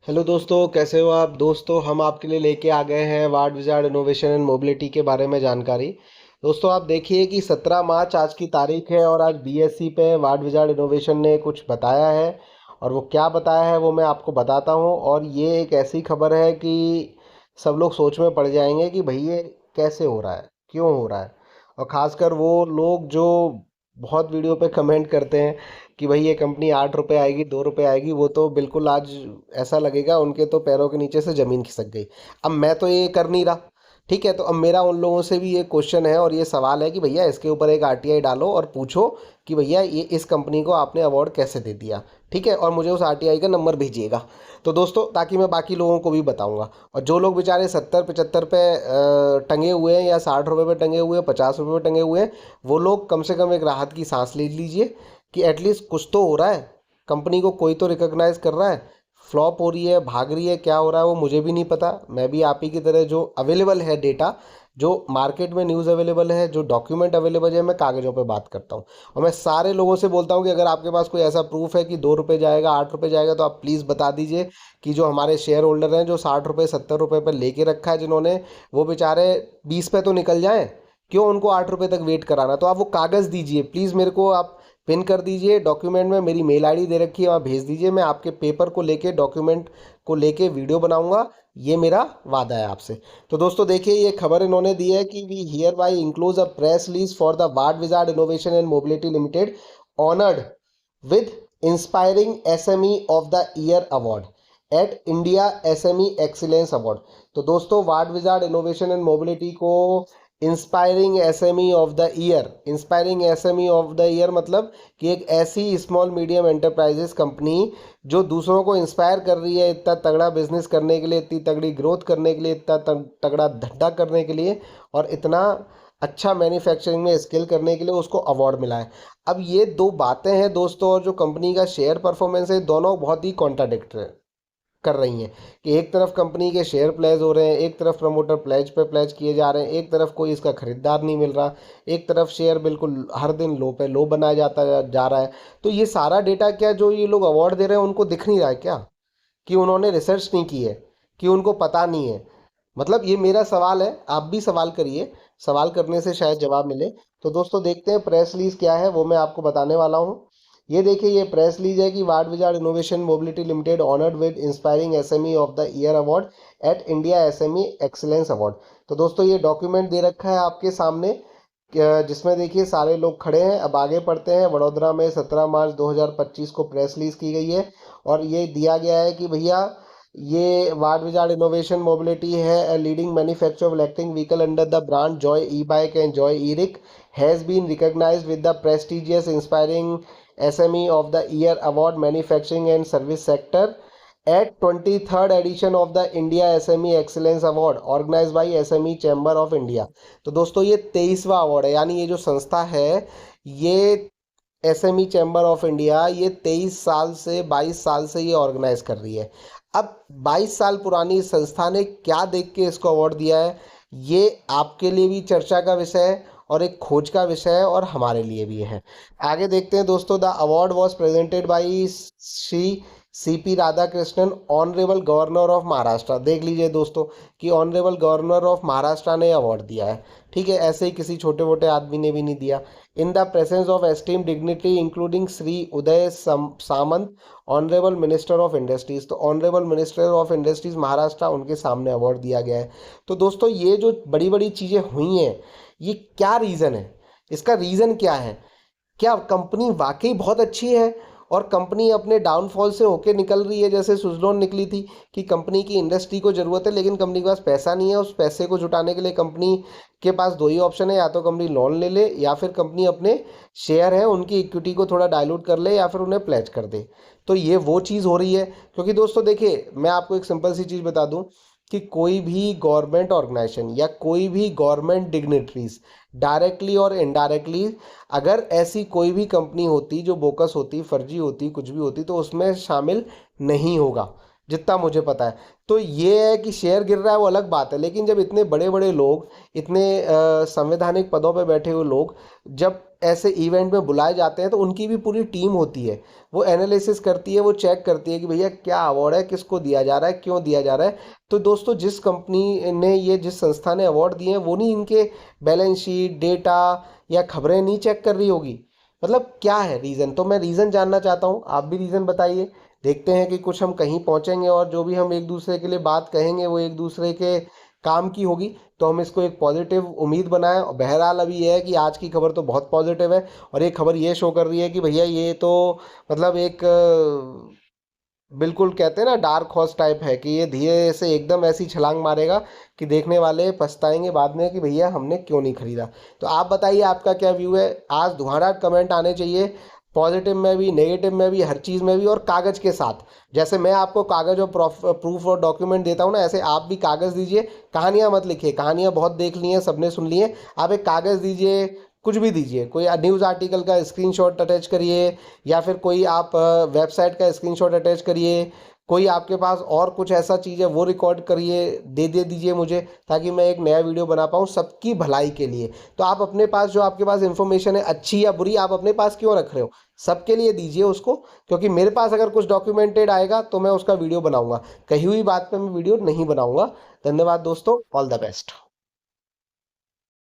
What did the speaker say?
Hello दोस्तों, कैसे हो आप। दोस्तों, हम आपके लिए लेके आ गए हैं ward Wizard Innovation and mobility के बारे में जानकारी। दोस्तों, आप देखिए कि 17 मार्च आज की तारीख है और आज बीएससी पे वार्ड विजार्ड इनोवेशन ने कुछ बताया है। और वो क्या बताया है वो मैं आपको बताता हूँ। और ये एक ऐसी खबर है कि सब लोग सोच में पड़ जाएंगे कि भाई ये कैसे हो रहा है, क्यों हो रहा है। और ख़ासकर वो लोग जो बहुत वीडियो पे कमेंट करते हैं कि भाई ये कंपनी 8 रुपए आएगी, 2 रुपए आएगी, वो तो बिल्कुल आज ऐसा लगेगा उनके तो पैरों के नीचे से ज़मीन खिसक गई। अब मैं तो ये कर नहीं रहा, ठीक है। तो अब मेरा उन लोगों से भी ये क्वेश्चन है और ये सवाल है कि भैया इसके ऊपर एक आरटीआई डालो और पूछो कि भैया ये इस कंपनी को आपने अवार्ड कैसे दे दिया, ठीक है। और मुझे उस आरटीआई का नंबर भेजिएगा तो दोस्तों, ताकि मैं बाकी लोगों को भी बताऊंगा। और जो लोग बेचारे 70-75 पे टंगे हुए हैं या 60 रुपये पे टंगे हुए हैं, 50 रुपये पे टंगे हुए हैं, वो लोग कम से कम एक राहत की सांस ले लीजिए कि एटलीस्ट कुछ तो हो रहा है। कंपनी को कोई तो रिकॉग्नाइज कर रहा है। फ्लॉप हो रही है, भाग रही है, क्या हो रहा है वो मुझे भी नहीं पता। मैं भी आप ही की तरह जो अवेलेबल है डेटा, जो मार्केट में न्यूज़ अवेलेबल है, जो डॉक्यूमेंट अवेलेबल है, मैं कागज़ों पे बात करता हूँ। और मैं सारे लोगों से बोलता हूँ कि अगर आपके पास कोई ऐसा प्रूफ है कि 2 रुपये जाएगा, 8 रुपये जाएगा, तो आप प्लीज़ बता दीजिए कि जो हमारे शेयर होल्डर हैं, जो 60 रुपये 70 रुपये पर लेके रखा है जिन्होंने, वो बेचारे 20 पे तो निकल जाएं। क्यों उनको 8 रुपये तक वेट कराना। तो आप वो कागज़ दीजिए प्लीज़, मेरे को आप पिन कर दीजिए डॉक्यूमेंट में। मेरी मेल आईडी दे रखी है, वहाँ भेज दीजिए। मैं आपके पेपर को लेके, डॉक्यूमेंट को लेके वीडियो बनाऊंगा। ये मेरा वादा है आपसे। तो दोस्तों देखिए, ये खबर इन्होंने दी है कि we hereby enclose a press release for the Ward Wizard Innovation and Mobility Limited honoured with inspiring SME of the year award at India SME excellence award. तो दोस्तों, Ward Wizard Innovation and Mobility को inspiring SME of the year, inspiring SME of the year मतलब कि एक ऐसी small medium enterprises company जो दूसरों को इंस्पायर कर रही है इतना तगड़ा बिजनेस करने के लिए, इतनी तगड़ी ग्रोथ करने के लिए, इतना तगड़ा धंधा करने के लिए, और इतना अच्छा मैन्युफैक्चरिंग में स्किल करने के लिए उसको अवार्ड मिला है। अब ये दो बातें हैं दोस्तों, और जो कंपनी का शेयर परफॉर्मेंस है, दोनों बहुत ही कॉन्ट्राडिक्ट कर रही हैं। कि एक तरफ कंपनी के शेयर प्लेज हो रहे हैं, एक तरफ प्रमोटर प्लेज पे प्लेज किए जा रहे हैं, एक तरफ कोई इसका खरीदार नहीं मिल रहा, एक तरफ शेयर बिल्कुल हर दिन लो पे लो बनाया जाता जा रहा है। तो ये सारा डेटा क्या जो ये लोग अवार्ड दे रहे हैं उनको दिख नहीं रहा है क्या, कि उन्होंने रिसर्च नहीं की है, कि उनको पता नहीं है। मतलब ये मेरा सवाल है, आप भी सवाल करिए। सवाल करने से शायद जवाब मिले। तो दोस्तों देखते हैं प्रेस रिलीज क्या है, वो मैं आपको बताने वाला हूँ। ये देखिए, ये प्रेस रिलीज है कि ward Wizard innovation mobility Limited honoured with inspiring SME of the year award at India SME excellence award. तो दोस्तों, ये डॉक्यूमेंट दे रखा है आपके सामने, जिसमें देखिए सारे लोग खड़े हैं। अब आगे पढ़ते हैं। वडोदरा में 17 मार्च 2025 को प्रेस रिलीज की गई है और ये दिया गया है कि भैया ये वार्ड विजार्ड इनोवेशन मोबिलिटी है a leading manufacturer of electric vehicle under the brand Joy e bike and Joy e rick has been recognised with the prestigious inspiring SME of the Year Award Manufacturing and Service Sector at 23rd edition of the India SME Excellence Award organized by SME Chamber of India। तो दोस्तों, ये 23वां award है। यानी ये जो संस्था है, ये एसएमई चैम्बर ऑफ इंडिया, ये 23 साल से 22 साल से ये ऑर्गेनाइज कर रही है। अब 22 साल पुरानी इस संस्था ने क्या देख के इसको अवार्ड दिया है, ये आपके लिए भी चर्चा का विषय है और एक खोज का विषय है, और हमारे लिए भी है। आगे देखते हैं दोस्तों। The award was presented by Shri CP Radhakrishnan, honourable governor of Maharashtra. देख लीजिए दोस्तों कि ऑनरेबल गवर्नर ऑफ महाराष्ट्र ने अवार्ड दिया है, ठीक है। ऐसे ही किसी छोटे मोटे आदमी ने भी नहीं दिया। In the presence of esteem dignity including Shri Uday Samant, honourable minister of industries. तो honourable minister of industries Maharashtra, उनके सामने अवार्ड दिया गया है। तो दोस्तों, ये जो बड़ी बड़ी चीज़ें हुई हैं, ये क्या रीज़न है, इसका रीज़न क्या है। क्या कंपनी वाकई बहुत अच्छी है और कंपनी अपने डाउनफॉल से होके निकल रही है, जैसे सुजलोन निकली थी कि कंपनी की इंडस्ट्री को ज़रूरत है लेकिन कंपनी के पास पैसा नहीं है। उस पैसे को जुटाने के लिए कंपनी के पास दो ही ऑप्शन है, या तो कंपनी लोन ले ले, या फिर कंपनी अपने शेयर हैं उनकी इक्विटी को थोड़ा डाइल्यूट कर ले, या फिर उन्हें प्लेज कर दे। तो ये वो चीज़ हो रही है। क्योंकि दोस्तों देखिए, मैं आपको एक सिंपल सी चीज़ बता दूं कि कोई भी गवर्नमेंट ऑर्गेनाइजेशन या कोई भी गवर्नमेंट डिग्निटरीज, डायरेक्टली और इनडायरेक्टली, अगर ऐसी कोई भी कंपनी होती जो बोकस होती, फर्जी होती, कुछ भी होती, तो उसमें शामिल नहीं होगा। जितना मुझे पता है। तो ये है कि शेयर गिर रहा है वो अलग बात है, लेकिन जब इतने बड़े बड़े लोग, इतने संवैधानिक पदों पे बैठे हुए लोग जब ऐसे इवेंट में बुलाए जाते हैं तो उनकी भी पूरी टीम होती है। वो एनालिसिस करती है, वो चेक करती है कि भैया क्या अवार्ड है, किसको दिया जा रहा है, क्यों दिया जा रहा है। तो दोस्तों जिस कंपनी ने ये, जिस संस्था ने अवार्ड दिए हैं, वो नहीं इनके बैलेंस शीट, डेटा या खबरें नहीं चेक कर रही होगी? मतलब क्या है रीज़न? तो मैं रीज़न जानना चाहता हूँ, आप भी रीज़न बताइए। देखते हैं कि कुछ हम कहीं पहुंचेंगे और जो भी हम एक दूसरे के लिए बात कहेंगे वो एक दूसरे के काम की होगी। तो हम इसको एक पॉजिटिव उम्मीद बनाएं। और बहरहाल अभी ये है कि आज की खबर तो बहुत पॉजिटिव है, और एक खबर ये शो कर रही है कि भैया ये तो मतलब एक बिल्कुल कहते हैं ना डार्क हॉर्स टाइप है, कि ये धीरे से एकदम ऐसी छलांग मारेगा कि देखने वाले पछताएंगे बाद में कि भैया हमने क्यों नहीं खरीदा। तो आप बताइए आपका क्या व्यू है? आज धुआंधार कमेंट आने चाहिए, पॉजिटिव में भी, नेगेटिव में भी, हर चीज़ में भी, और कागज़ के साथ। जैसे मैं आपको कागज़ और प्रूफ और डॉक्यूमेंट देता हूँ ना, ऐसे आप भी कागज़ दीजिए। कहानियाँ मत लिखिए, कहानियाँ बहुत देख ली हैं, सबने सुन ली हैं। आप एक कागज़ दीजिए, कुछ भी दीजिए, कोई न्यूज़ आर्टिकल का स्क्रीनशॉट अटैच करिए, या फिर कोई आप वेबसाइट का स्क्रीनशॉट अटैच करिए, कोई आपके पास और कुछ ऐसा चीज़ है वो रिकॉर्ड करिए, दे दीजिए मुझे, ताकि मैं एक नया वीडियो बना पाऊँ सबकी भलाई के लिए। तो आप अपने पास जो आपके पास इन्फॉर्मेशन है, अच्छी या बुरी, आप अपने पास क्यों रख रहे हो? सबके लिए दीजिए उसको, क्योंकि मेरे पास अगर कुछ डॉक्यूमेंटेड आएगा तो मैं उसका वीडियो बनाऊंगा, कही हुई बात पे मैं वीडियो नहीं बनाऊंगा। धन्यवाद दोस्तों, ऑल द बेस्ट।